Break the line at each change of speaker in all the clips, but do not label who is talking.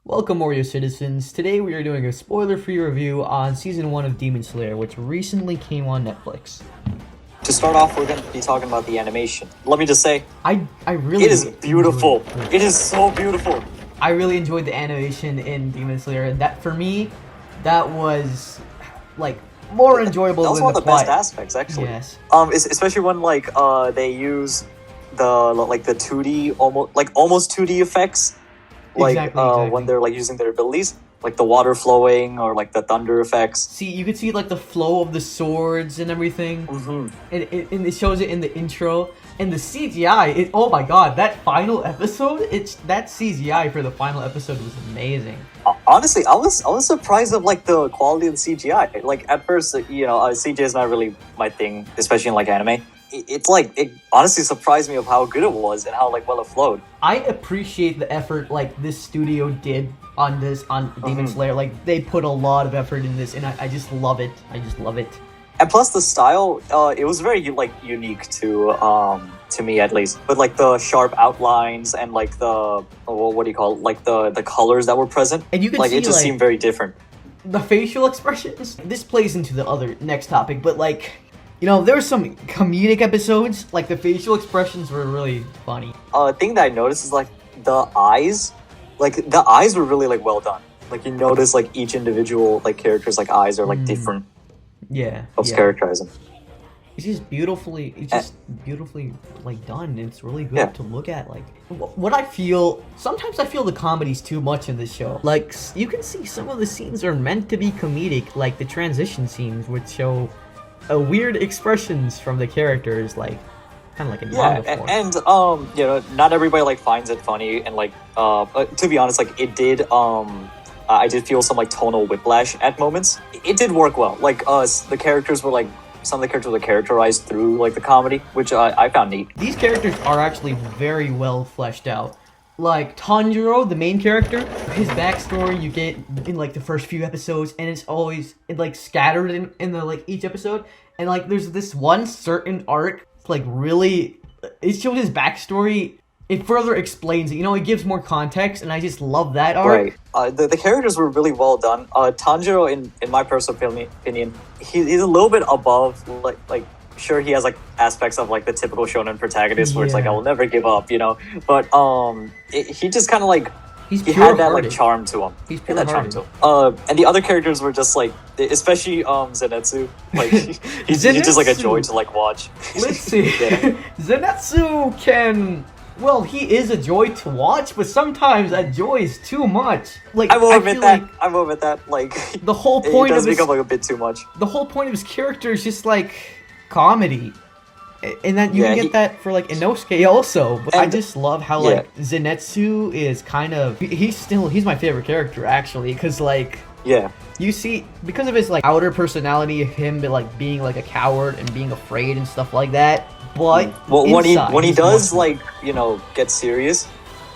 Welcome, Morioh citizens. Today we are doing a spoiler-free review on Season 1 of Demon Slayer, which recently came on Netflix.
To start off, we're going to be talking about the animation. Let me just say,
I really
it is beautiful.
enjoyed
It is so beautiful.
I really enjoyed the animation in Demon Slayer, and that, for me, that was, like, more enjoyable
That was
than
one
the
of the
plot.
best aspects, actually.
Yes.
Especially when they use the 2D almost 2D effects,
Exactly.
when they're using their abilities, like the water flowing or like the thunder effects.
See, you could see, like, the flow of the swords and everything.
Mm-hmm.
And it shows it in the intro. And the CGI, oh my god, that final episode, that CGI for the final episode was amazing.
Honestly, I was surprised of the quality of the CGI. Like at first, CGI is not really my thing, especially in anime. It honestly surprised me of how good it was and how well it flowed.
I appreciate the effort this studio did on Demon Slayer. Like, they put a lot of effort in this, and I just love it. I just love it.
And plus the style, it was very unique to me at least. But the sharp outlines and the what do you call it? The colors that were present.
And you can see
it just seemed very different.
The facial expressions. This plays into the other next topic, but there were some comedic episodes. Like, the facial expressions were really funny.
Thing that I noticed is the eyes. The eyes were really well done. You notice each individual character's eyes are different.
Yeah.
Helps characterize them.
It's just beautifully done. It's really good to look at. What I feel, sometimes I feel the comedy's too much in this show. You can see some of the scenes are meant to be comedic, like the transition scenes, which show weird expressions from the characters, kind of like in manga form.
And not everybody finds it funny, and to be honest, it did I did feel some tonal whiplash at moments. It did work well. The characters were some of the characters were characterized through the comedy, which I found neat.
These characters are actually very well fleshed out. Tanjiro, the main character, his backstory you get in the first few episodes, and it's always scattered in the each episode. And there's this one certain arc, really, it shows his backstory. It further explains it. It gives more context, and I just love that arc.
Right. The characters were really well done. Tanjiro, in my personal opinion, he's a little bit above, sure, he has aspects of the typical shonen protagonist where it's I will never give up, but he just kind of he had that charm to him.
He's pure hearted.
And the other characters were just especially Zenitsu, he's just a joy to watch.
Let's see. Zenitsu can, well, he is a joy to watch, but sometimes that joy is too much.
I will admit that.
The whole point
it does
of
become a bit too much.
The whole point of his character is just comedy, and that you can get that for Inosuke also. But I just love how Zenitsu is kind of, he's my favorite character actually, because you see, because of his outer personality of him being a coward and being afraid and stuff like that. But
when he does get serious,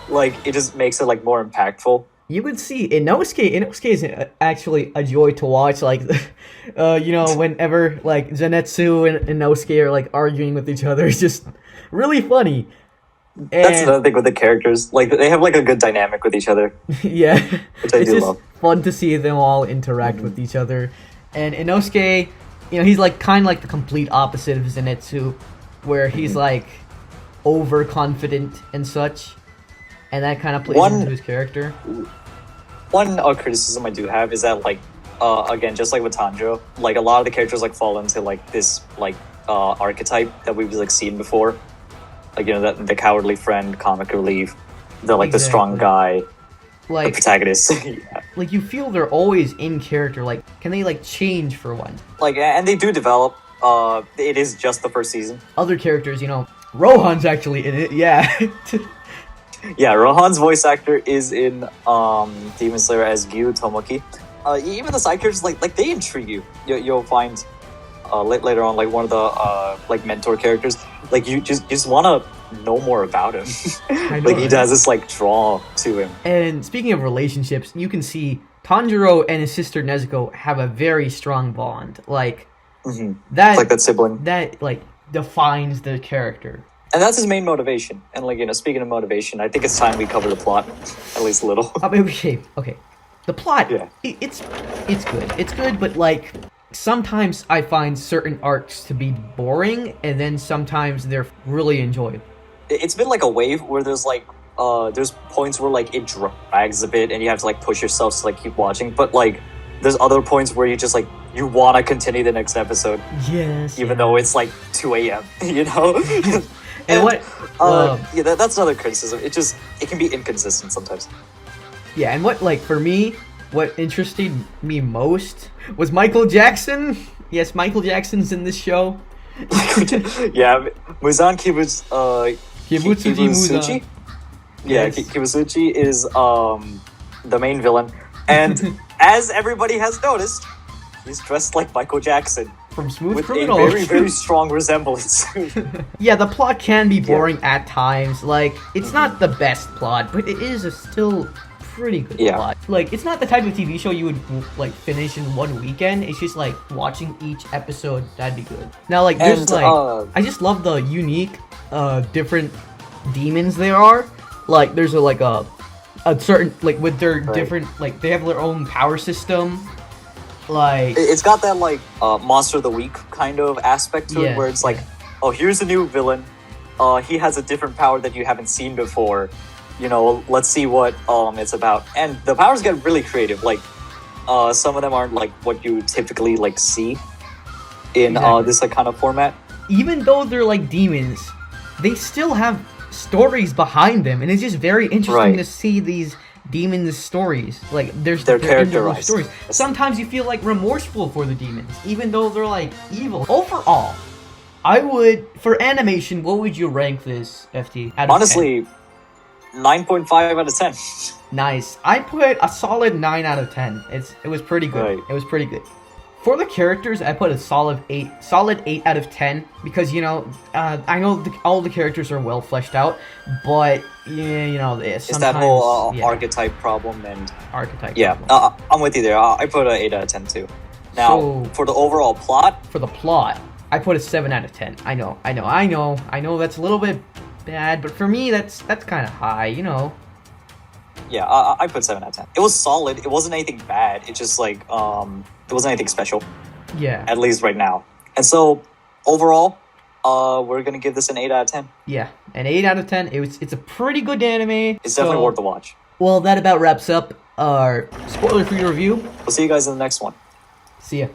it just makes it more impactful.
You would see Inosuke is actually a joy to watch. Whenever Zenitsu and Inosuke are arguing with each other, it's just really funny. And
that's another thing with the characters. They have a good dynamic with each other.
Yeah,
which I do love.
Fun to see them all interact with each other. And Inosuke, he's kind of the complete opposite of Zenitsu, where he's overconfident and such. And that kind of plays into his character.
One criticism I do have is that, again, just with Tanjiro, a lot of the characters fall into this archetype that we've seen before, that the cowardly friend, comic relief, the strong guy, the protagonist.
You feel they're always in character. Can they change for once?
And they do develop. It is just the first season.
Other characters, Rohan's actually in it. Yeah.
Yeah, Rohan's voice actor is in Demon Slayer as Giyuu Tomoki. Even the side characters, they intrigue you. You'll find later on, one of the mentor characters. You just want to know more about him. He has this draw to him. And
speaking of relationships, you can see Tanjiro and his sister Nezuko have a very strong bond. That
that sibling
that defines the character.
And that's his main motivation. And like, speaking of motivation, I think it's time we cover the plot, at least a little.
Okay. The plot,
Yeah.
it's good. It's good, but like sometimes I find certain arcs to be boring, and then sometimes they're really enjoyable.
It's been like a wave where there's like there's points where like it drags a bit and you have to like push yourself to like keep watching, but like there's other points where you just like you want to continue the next episode
Yes.
even though it's like 2 a.m.
And what
that's another criticism. It can be inconsistent sometimes.
Yeah, and for me, what interested me most was Michael Jackson. Yes, Michael Jackson's in this show.
Yeah, Muzan Kibutsuji.
Muzan.
Yeah,
Yes.
Kibutsuji is the main villain, and as everybody has noticed, he's dressed like Michael Jackson
From Smooth
with
Criminal.
a very, very strong resemblance.
Yeah, the plot can be boring at times. Like, it's not the best plot, but it is still pretty good plot. Like, it's not the type of TV show you would like finish in one weekend. It's just like watching each episode. That'd be good. Now, like, there's I just love the unique, different demons there are. Like, there's a certain like with their different like they have their own power system. Like,
it's got that like monster of the week kind of aspect to it, where it's like, oh, here's a new villain. He has a different power that you haven't seen before. Let's see what it's about. And the powers get really creative. Like, some of them aren't like what you typically like see in this like kind of format.
Even though they're like demons, they still have stories behind them, and it's just very interesting to see these demons' stories. Like, they're
characterized
stories. Sometimes you feel like remorseful for the demons, even though they're like evil. Overall, I would, for animation, what would you rank this, FT?
Honestly, 9.5 out of 10.
Nice. I put a solid 9 out of 10. It was pretty good.
Right.
It was pretty good. For the characters, I put a solid 8 out of 10 because I know all the characters are well fleshed out, but sometimes
it's that whole archetype problem and
archetype.
Yeah, I'm with you there. I put an 8 out of 10 too. Now, for the overall plot,
for the plot, I put a 7 out of 10. I know that's a little bit bad, but for me that's kind of high,
Yeah, I put 7 out of 10. It was solid. It wasn't anything bad. It just like it wasn't anything special.
Yeah.
At least right now. And so overall, we're gonna give this an 8 out of 10.
Yeah, an 8 out of 10. It's a pretty good anime.
It's definitely worth the watch.
Well, that about wraps up our spoiler-free review.
We'll see you guys in the next one.
See ya.